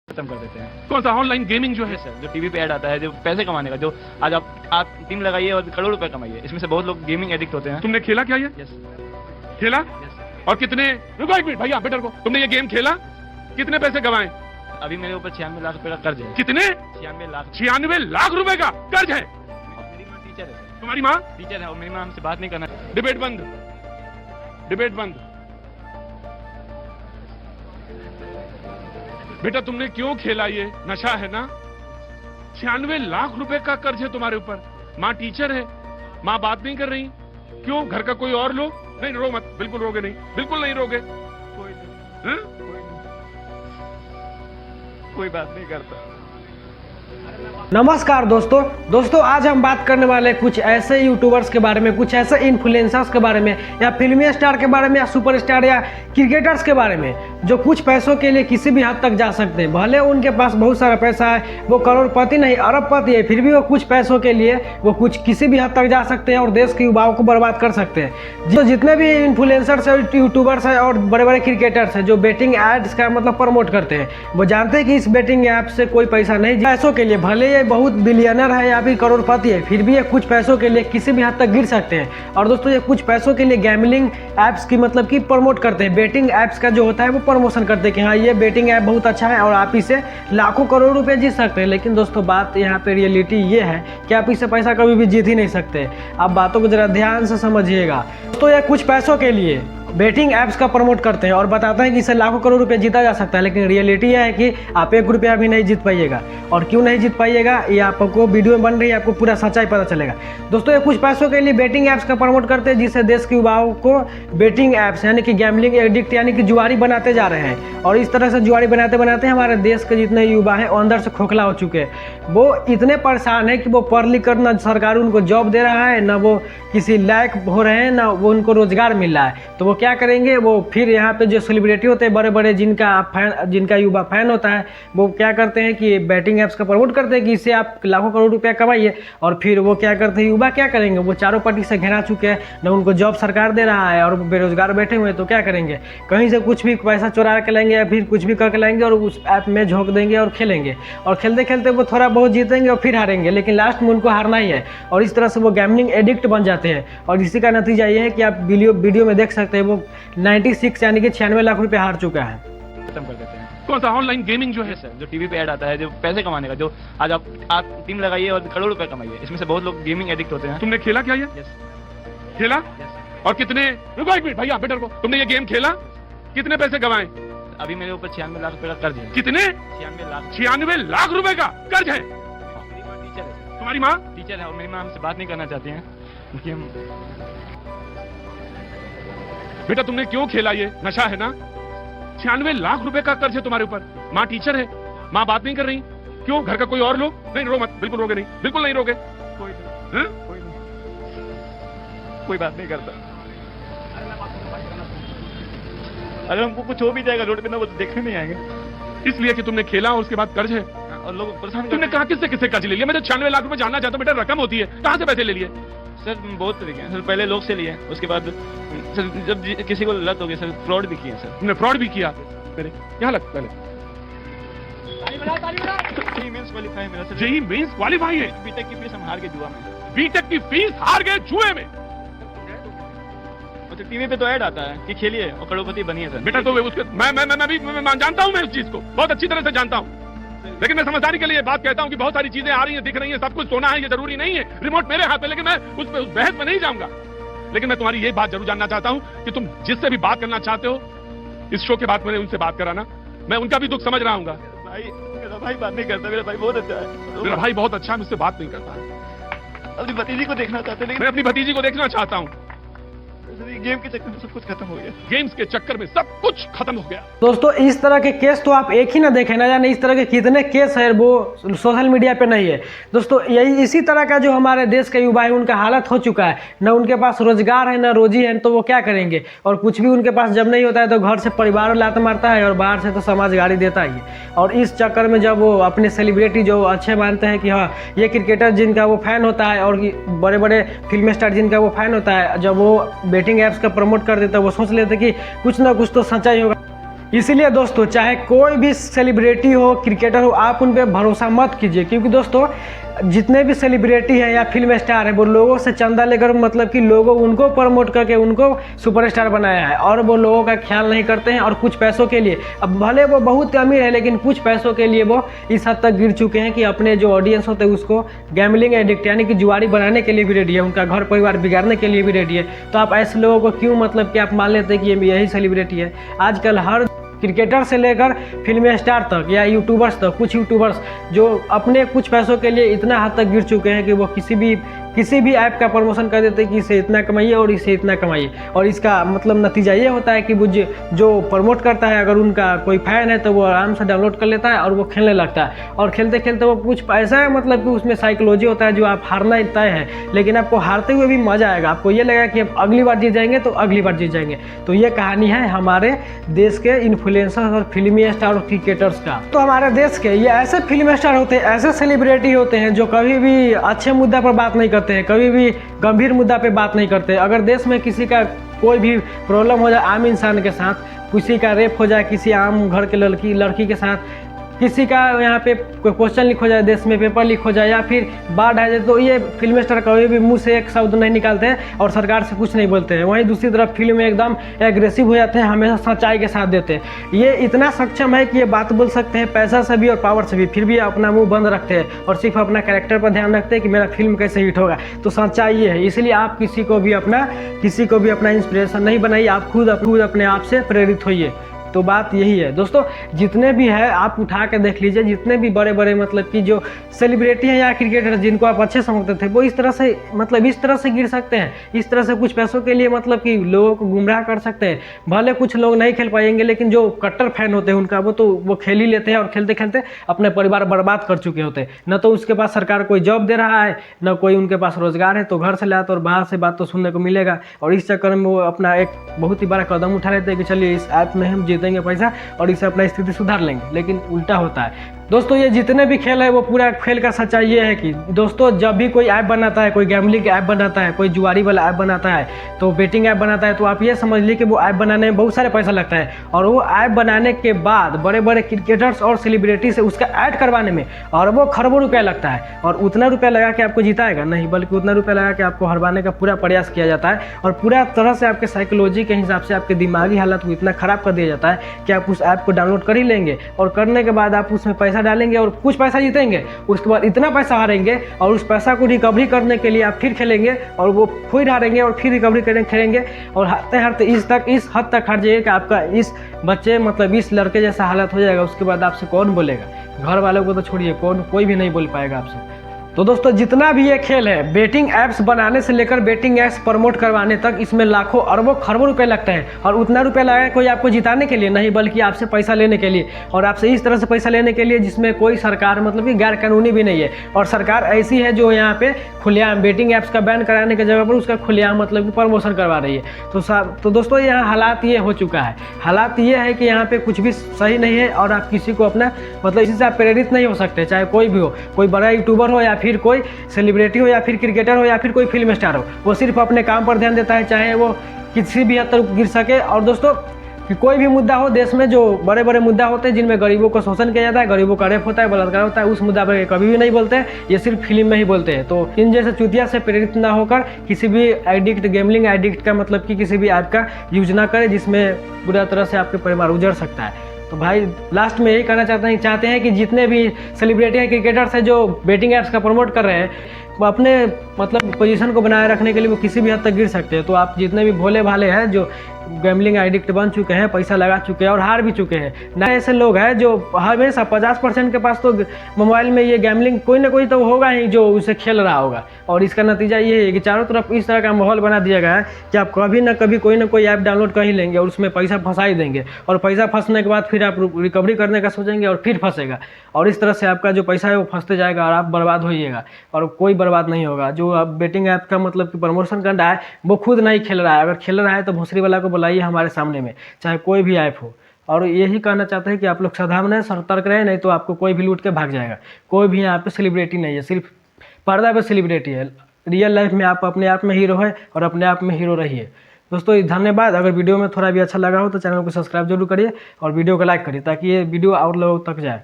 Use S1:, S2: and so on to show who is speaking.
S1: खत्म कर देते हैं।
S2: कौन सा ऑनलाइन गेमिंग जो है?
S1: सर, जो टीवी पे ऐड आता है, जो पैसे कमाने का, जो आज आप टीम लगाइए और करोड़ रुपए कमाइए, इसमें से बहुत लोग गेमिंग एडिक्ट होते हैं।
S2: तुमने खेला क्या ये?
S1: यस
S2: खेला?
S1: यस।
S2: और कितने, रुको एक मिनट भैया बेटर को, तुमने ये गेम खेला, कितने पैसे कमाए?
S1: अभी मेरे ऊपर 96 लाख रुपए का कर्ज है।
S2: कितने?
S1: 96 लाख।
S2: 96 लाख रुपए का कर्ज है।
S1: मेरी माँ टीचर है सर।
S2: तुम्हारी माँ
S1: टीचर है और मेरी माँ हमसे बात नहीं करना।
S2: डिबेट बंद, डिबेट बंद। बेटा तुमने क्यों खेला? ये नशा है ना? 96 लाख रुपए का कर्ज है तुम्हारे ऊपर। माँ टीचर है, माँ बात नहीं कर रही, क्यों? घर का कोई और लोग? नहीं रो मत, बिल्कुल रोगे नहीं, बिल्कुल नहीं रोगे।
S1: कोई नहीं,
S2: हैं?
S1: कोई बात नहीं करता।
S3: नमस्कार दोस्तों आज हम बात करने वाले हैं कुछ ऐसे यूट्यूबर्स के बारे में, कुछ ऐसे इन्फ्लुएंसर्स के बारे में, या फिल्मी स्टार के बारे में, या सुपरस्टार या क्रिकेटर्स के बारे में, जो कुछ पैसों के लिए किसी भी हद तक जा सकते हैं। भले उनके पास बहुत सारा पैसा है, वो करोड़पति नहीं अरबपति है, फिर भी वो कुछ पैसों के लिए वो कुछ किसी भी हद तक जा सकते हैं और देश के युवाओं को बर्बाद कर सकते हैं। जो जितने भी इन्फ्लुएंसर्स है, यूट्यूबर्स है और बड़े बड़े क्रिकेटर्स हैं जो बेटिंग एड्स का मतलब प्रमोट करते हैं, वो जानते हैं कि इस बेटिंग ऐप से कोई पैसा नहीं, पैसों के लिए भले ये बहुत बिलियनर है या फिर करोड़पति है, फिर भी ये कुछ पैसों के लिए किसी भी हद तक गिर सकते हैं। और दोस्तों ये कुछ पैसों के लिए गैमलिंग ऐप्स की मतलब कि प्रमोट करते हैं, बेटिंग ऐप्स का जो होता है वो प्रमोशन करते हैं कि हाँ ये बेटिंग ऐप बहुत अच्छा है और आप इसे लाखों करोड़ रुपए जीत सकते हैं। लेकिन दोस्तों बात यहाँ पे रियलिटी ये है कि आप इससे पैसा कभी भी जीत ही नहीं सकते। आप बातों को जरा ध्यान से समझिएगा। तो ये कुछ पैसों के लिए बेटिंग ऐप्स का प्रमोट करते हैं और बताते हैं कि इससे लाखों करोड़ रुपए जीता जा सकता है, लेकिन रियलिटी यह है कि आप 1 रुपया भी नहीं जीत पाइएगा। और क्यों नहीं जीत पाइएगा ये आपको वीडियो में बन रही है, आपको पूरा सच्चाई पता चलेगा। दोस्तों ये कुछ पैसों के लिए बेटिंग ऐप्स का प्रमोट करते हैं, जिससे देश के युवाओं को बेटिंग ऐप्स यानी कि गैमलिंग एडिक्ट यानी कि जुआरी बनाते जा रहे हैं। और इस तरह से जुआरी बनाते बनाते हमारे देश के जितने युवा हैं वो अंदर से खोखला हो चुके हैं। वो इतने परेशान है कि वो पढ़ लिख कर ना सरकार उनको जॉब दे रहा है, ना वो किसी लायक हो रहे हैं, ना वो उनको रोजगार मिल रहा है। तो वो क्या करेंगे, वो फिर यहाँ पे जो सेलिब्रिटी होते हैं बड़े बड़े जिनका युवा फैन होता है, वो क्या करते हैं कि बैटिंग ऐप्स का प्रमोट करते हैं कि इससे आप लाखों करोड़ रुपया कमाइए। और फिर वो क्या करते हैं, युवा क्या करेंगे, वो चारों पार्टी से घेरा चुके हैं, ना उनको जॉब सरकार दे रहा है और वो बेरोजगार बैठे हुए हैं। तो क्या करेंगे, कहीं से कुछ भी पैसा चुरा के लाएंगे या फिर कुछ भी करके लाएंगे और उस ऐप में झोंक देंगे और खेलेंगे। और खेलते खेलते वो थोड़ा बहुत जीतेंगे और फिर हारेंगे, लेकिन लास्ट में उनको हारना ही है। और इस तरह से वो गैमलिंग एडिक्ट बन जाते हैं। और इसी का नतीजा ये है कि आप वीडियो में देख सकते हैं वो 96 यानी कि 96 लाख रुपए हार चुका है।
S1: खत्म कर देते हैं।
S2: कौन सा ऑनलाइन गेमिंग जो है?
S1: सर, जो टीवी पे ऐड आता है, जो पैसे कमाने का, जो आज आप टीम लगाइए और करोड़ रुपए कमाइए, इसमें से बहुत लोग गेमिंग एडिक्ट होते हैं।
S2: तुमने खेला क्या ये?
S1: यस
S2: खेला?
S1: यस।
S2: और कितने, रुको एक मिनट भैया बेटर को, तुमने ये गेम खेला, कितने पैसे कमाए?
S1: अभी मेरे ऊपर 96 लाख रुपए का कर्ज है।
S2: कितने?
S1: 96 लाख।
S2: 96 लाख रुपए का कर्ज है।
S1: मेरी माँ टीचर है सर।
S2: तुम्हारी माँ
S1: टीचर है और मेरी माँ हमसे बात नहीं करना चाहती हैं क्योंकि हम।
S2: बेटा तुमने क्यों खेला? ये नशा है ना? 96 लाख रुपए का कर्ज है तुम्हारे ऊपर। माँ टीचर है, माँ बात नहीं कर रही, क्यों? घर का कोई और लोग? नहीं रो मत, बिल्कुल रोगे नहीं, बिल्कुल नहीं रोगे।
S1: कोई नहीं,
S2: हैं?
S1: कोई नहीं, कोई बात नहीं करता। अगर हमको कुछ हो भी जाएगा रोड पे ना, वो तो देखने नहीं आएंगे।
S2: इसलिए कि तुमने खेला और उसके बाद कर्ज है।
S1: और लोग परेशान
S2: तुमने कहा किससे किससे कर्ज ले लिया? मैं तो 96 लाख रुपए जानना चाहता हूँ बेटा, रकम होती है, कहाँ से पैसे ले लिए?
S1: सर बहुत तरीके हैं सर। पहले लोग से लिए, उसके बाद सर जब किसी को लत हो गई सर, फ्रॉड भी किए सर।
S2: तुमने फ्रॉड भी किया? पहले यहाँ लग, पहले
S1: जेईई मेंस क्वालीफाई है मेरा सर।
S2: जेईई मेंस क्वालीफाई है।
S1: बीटेक की फीस हम हार गए जुआ में।
S2: बीटेक की फीस हार गए जुए में।
S1: तो टीवी पे तो ऐड आता है कि खेलिए और करोड़पति बनिए सर।
S2: बेटा तो उसके मैं जानता हूँ, मैं उस चीज को बहुत अच्छी तरह से जानता हूँ, लेकिन मैं समझदारी के लिए बात कहता हूँ कि बहुत सारी चीजें आ रही हैं, दिख रही हैं, सब कुछ सोना है, ये जरूरी नहीं है। रिमोट मेरे हाथ में, लेकिन मैं उस बहस में नहीं जाऊंगा। लेकिन मैं तुम्हारी ये बात जरूर जानना चाहता हूँ कि तुम जिससे भी बात करना चाहते हो इस शो के बाद मैंने उनसे बात कराना, मैं उनका भी दुख समझ रहा हूँ।
S1: मेरा भाई बात नहीं करता, मेरा भाई बहुत अच्छा है।
S2: मेरा भाई बहुत अच्छा है, मुझसे बात नहीं करता।
S1: अपनी भतीजी को देखना चाहते हैं,
S2: मैं अपनी भतीजी को देखना चाहता हूँ।
S1: लेकिन गेम के चक्कर में सब कुछ खत्म हो गया।
S2: गेम्स के चक्कर में सब कुछ खत्म हो गया।
S3: दोस्तों इस तरह के केस तो आप एक ही ना देखें, ना जाने इस तरह के कितने केस है वो सोशल मीडिया पे नहीं है। दोस्तों यही इसी तरह का जो हमारे देश के युवा है उनका हालत हो चुका है, ना उनके पास रोजगार है ना रोजी है, तो वो क्या करेंगे। और कुछ भी उनके पास जब नहीं होता है तो घर से परिवार लात मारता है और बाहर से तो समाज गाड़ी देता ही है। और इस चक्कर में जब वो अपने सेलिब्रिटी जो अच्छे मानते हैं कि हाँ ये क्रिकेटर जिनका वो फैन होता है और बड़े बड़े फिल्म स्टार जिनका वो फैन होता है, जब वो बेटिंग ऐप्स का प्रमोट कर देता है, वो सोच लेते कि कुछ ना कुछ तो सच्चाई होगा। इसीलिए दोस्तों चाहे कोई भी सेलिब्रिटी हो, क्रिकेटर हो, आप उन पर भरोसा मत कीजिए, क्योंकि दोस्तों जितने भी सेलिब्रिटी हैं या फिल्म स्टार हैं वो लोगों से चंदा लेकर मतलब कि लोगों उनको प्रमोट करके उनको सुपरस्टार बनाया है, और वो लोगों का ख्याल नहीं करते हैं। और कुछ पैसों के लिए, अब भले वो बहुत अमीर है लेकिन कुछ पैसों के लिए वो इस हद तक गिर चुके हैं कि अपने जो ऑडियंस होते हैं उसको गैम्बलिंग एडिक्ट यानी कि जुआरी बनाने के लिए भी रेडी है, उनका घर परिवार बिगाड़ने के लिए भी रेडी है। तो आप ऐसे लोगों को क्यों मतलब कि आप मान लेते हैं कि ये यही सेलिब्रिटी है। आजकल हर क्रिकेटर से लेकर फिल्म स्टार तक या यूट्यूबर्स तक, कुछ यूट्यूबर्स जो अपने कुछ पैसों के लिए इतना हद तक गिर चुके हैं कि वो किसी भी ऐप का प्रमोशन कर देते हैं कि इसे इतना कमाइए और इसे इतना कमाइए। और इसका मतलब नतीजा ये होता है कि वो जो प्रमोट करता है, अगर उनका कोई फैन है तो वो आराम से डाउनलोड कर लेता है और वो खेलने लगता है, और खेलते खेलते वो कुछ ऐसा है मतलब कि उसमें साइकोलॉजी होता है जो आप हारना तय है, लेकिन आपको हारते हुए भी मजा आएगा। आपको ये लगेगा कि अब अगली बार जीत जाएंगे तो अगली बार जीत जाएंगे। तो ये कहानी है हमारे देश के इन्फ्लुएंसर्स और फिल्मी स्टार और क्रिकेटर्स का। तो हमारे देश के ये ऐसे फिल्म स्टार होते हैं, ऐसे सेलिब्रिटी होते हैं जो कभी भी अच्छे मुद्दा पर बात नहीं करते हैं, कभी भी गंभीर मुद्दा पे बात नहीं करते। अगर देश में किसी का कोई भी प्रॉब्लम हो जाए आम इंसान के साथ, किसी का रेप हो जाए किसी आम घर के लड़की के साथ, किसी का यहाँ पे कोई क्वेश्चन लिख हो जाए, देश में पेपर लीक हो जाए या फिर बाढ़ आ जाए, तो ये फिल्म स्टार कभी भी मुंह से एक शब्द नहीं निकालते हैं और सरकार से कुछ नहीं बोलते हैं। वहीं दूसरी तरफ फिल्म में एकदम एग्रेसिव हो जाते हैं, हमेशा सच्चाई के साथ देते हैं। ये इतना सक्षम है कि ये बात बोल सकते हैं पैसा से भी और पावर से भी, फिर भी अपना मुंह बंद रखते हैं और सिर्फ अपना कैरेक्टर पर ध्यान रखते हैं कि मेरा फिल्म कैसे हिट होगा। तो सच्चाई ये है, इसलिए आप किसी को भी अपना इंस्पिरेशन नहीं बनाइए, आप खुद अपने आप से प्रेरित होइए। तो बात यही है दोस्तों, जितने भी है आप उठा के देख लीजिए, जितने भी बड़े बड़े मतलब कि जो सेलिब्रिटी हैं या क्रिकेटर जिनको आप अच्छे समझते थे, वो इस तरह से गिर सकते हैं, इस तरह से कुछ पैसों के लिए मतलब कि लोगों को गुमराह कर सकते हैं। भले कुछ लोग नहीं खेल पाएंगे लेकिन जो कट्टर फैन होते हैं उनका वो खेल ही लेते हैं और खेलते खेलते अपने परिवार बर्बाद कर चुके होते हैं। न तो उसके पास सरकार कोई जॉब दे रहा है, न कोई उनके पास रोजगार है, तो घर से लाते और बाहर से बात तो सुनने को मिलेगा। और इस चक्कर में वो अपना एक बहुत ही बड़ा कदम उठा लेते हैं कि चलिए इस ऐप में हम जीतेंगे पैसा और इससे अपना स्थिति सुधार लेंगे, लेकिन उल्टा होता है। दोस्तों ये जितने भी खेल है वो पूरा खेल का सच्चाई ये है कि दोस्तों जब भी कोई ऐप बनाता है, कोई गैम्बलिंग ऐप बनाता है, कोई जुआरी वाला ऐप बनाता है, तो बेटिंग ऐप बनाता है, तो आप ये समझ लीजिए कि वो ऐप बनाने में बहुत सारे पैसा लगता है। और वो ऐप बनाने के बाद बड़े बड़े क्रिकेटर्स और सेलिब्रिटी से उसका ऐड करवाने में अरबों खरबों रुपया लगता है। और उतना रुपया लगा के आपको जिताएगा नहीं, बल्कि उतना रुपया लगा के आपको हरवाने का पूरा प्रयास किया जाता है और पूरा तरह से आपके साइकोलॉजी के हिसाब से आपके दिमागी हालत को इतना खराब कर दिया जाता है कि आप उस ऐप को डाउनलोड कर ही लेंगे और करने के बाद आप उसमें पैसा डालेंगे और कुछ पैसा जीतेंगे, उसके बाद इतना पैसा हारेंगे और उस पैसा को रिकवरी करने के लिए आप फिर खेलेंगे और वो फिर हारेंगे और फिर रिकवरी खेलेंगे और हारते हारते इस हद तक हार जाइए कि आपका इस बच्चे मतलब इस लड़के जैसा हालत हो जाएगा। उसके बाद आपसे कौन बोलेगा, घर वालों को तो छोड़िए, कोई भी नहीं बोल पाएगा आपसे। तो दोस्तों जितना भी ये खेल है, बेटिंग ऐप्स बनाने से लेकर बेटिंग ऐप्स प्रमोट करवाने तक, इसमें लाखों अरबों खरबों रुपए लगते हैं। और उतना रुपया लगा कोई आपको जिताने के लिए नहीं, बल्कि आपसे पैसा लेने के लिए, और आपसे इस तरह से पैसा लेने के लिए जिसमें कोई सरकार मतलब कि गैर कानूनी भी नहीं है। और सरकार ऐसी है जो यहाँ पे खुलेआम बेटिंग ऐप्स का बैन कराने की जगह पर उसका खुलेआम मतलब कि प्रमोशन करवा रही है। तो दोस्तों यहाँ हालात ये हो चुका है, हालात ये है कि यहाँ पे कुछ भी सही नहीं है और आप किसी को अपना मतलब इसी से आप प्रेरित नहीं हो सकते, चाहे कोई भी हो, कोई बड़ा यूट्यूबर हो या फिर कोई सेलिब्रिटी हो या फिर क्रिकेटर हो या फिर कोई फिल्म स्टार हो, वो सिर्फ अपने काम पर ध्यान देता है, चाहे वो किसी भी हद तक गिर सके। और दोस्तों कि कोई भी मुद्दा हो देश में, जो बड़े बड़े मुद्दा होते हैं जिनमें गरीबों को शोषण किया जाता है, गरीबों का रेप होता है, बलात्कार होता है, उस मुद्दा पर कभी भी नहीं बोलते हैं, ये सिर्फ फिल्म में ही बोलते हैं। तो इन जैसे चुतिया से प्रेरित ना होकर किसी भी गैम्बलिंग एडिक्ट का मतलब कि किसी भी ऐप का यूज ना करें जिसमें पूरा तरह से आपके परिवार उजड़ सकता है। तो भाई लास्ट में यही कहना चाहते हैं कि जितने भी सेलिब्रिटी हैं, क्रिकेटर्स हैं जो बेटिंग ऐप्स का प्रमोट कर रहे हैं, वो अपने मतलब पोजीशन को बनाए रखने के लिए वो किसी भी हद तक गिर सकते हैं। तो आप जितने भी भोले भाले हैं जो गैम्बलिंग एडिक्ट बन चुके हैं, पैसा लगा चुके हैं और हार भी चुके हैं, ना ऐसे लोग हैं जो हमेशा 50% के पास तो मोबाइल में ये गैम्बलिंग कोई ना कोई तो होगा ही जो उसे खेल रहा होगा। और इसका नतीजा ये है कि चारों तरफ इस तरह का माहौल बना दिया गया है कि आप कभी ना कभी कोई ना कोई ऐप डाउनलोड कर ही लेंगे और उसमें पैसा फंसा ही देंगे, और पैसा फंसने के बाद फिर आप रिकवरी करने का सोचेंगे और फिर फंसेगा, और इस तरह से आपका जो पैसा है वो फंसते जाएगा और आप बर्बाद होइएगा और कोई बर्बाद नहीं होगा। जो आप बेटिंग ऐप का मतलब कि प्रमोशन कर रहा है वो खुद नहीं खेल रहा है, अगर खेल रहा है तो भोसरी वाला को बुलाइए हमारे सामने में, चाहे कोई भी ऐप हो। और यही कहना चाहते हैं कि आप लोग सावधान रहें, सतर्क रहें, नहीं तो आपको कोई भी लूट के भाग जाएगा। कोई भी यहाँ पे सेलिब्रिटी नहीं है, सिर्फ पर्दा पे सेलिब्रिटी है। रियल लाइफ में आप अपने आप में हीरो है और अपने आप में हीरो रहिए। दोस्तों धन्यवाद। अगर वीडियो में थोड़ा भी अच्छा लगा हो तो चैनल को सब्सक्राइब जरूर करिए और वीडियो को लाइक करिए ताकि ये वीडियो और लोगों तक जाए।